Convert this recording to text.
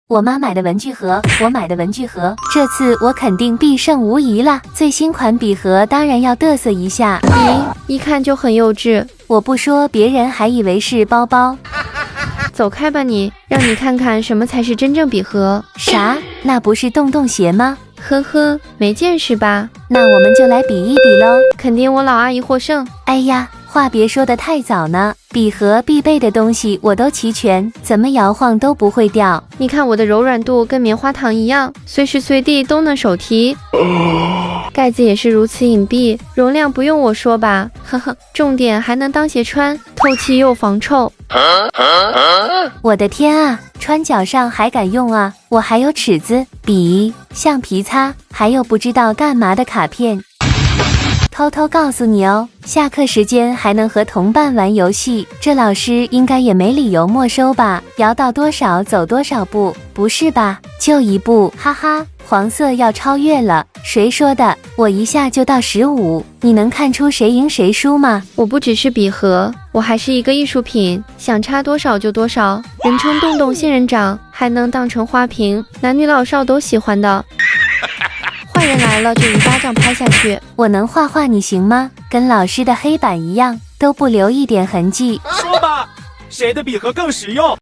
我妈买的文具盒，我买的文具盒，这次我肯定必胜无疑啦！最新款笔盒当然要嘚瑟一下。咦，一看就很幼稚。我不说，别人还以为是包包。走开吧你，让你看看什么才是真正笔盒。啥？那不是洞洞鞋吗？呵呵，没见识吧？那我们就来比一比喽。肯定我老阿姨获胜。哎呀，话别说得太早呢，笔盒必备的东西我都齐全，怎么摇晃都不会掉。你看我的柔软度跟棉花糖一样，随时随地都能手提。盖子也是如此隐蔽，容量不用我说吧？呵呵，重点还能当鞋穿，透气又防臭。我的天啊，穿脚上还敢用啊！我还有尺子、笔、橡皮擦，还有不知道干嘛的卡片。偷偷告诉你哦，下课时间还能和同伴玩游戏，这老师应该也没理由没收吧？摇到多少走多少步，不是吧？就一步，哈哈，黄色要超越了。谁说的？我一下就到15，你能看出谁赢谁输吗？我不只是笔盒，我还是一个艺术品，想插多少就多少，人称洞洞仙人掌，还能当成花瓶，男女老少都喜欢的。坏人来了就一巴掌拍下去。我能画画你行吗？跟老师的黑板一样，都不留一点痕迹。说吧，谁的笔盒更实用？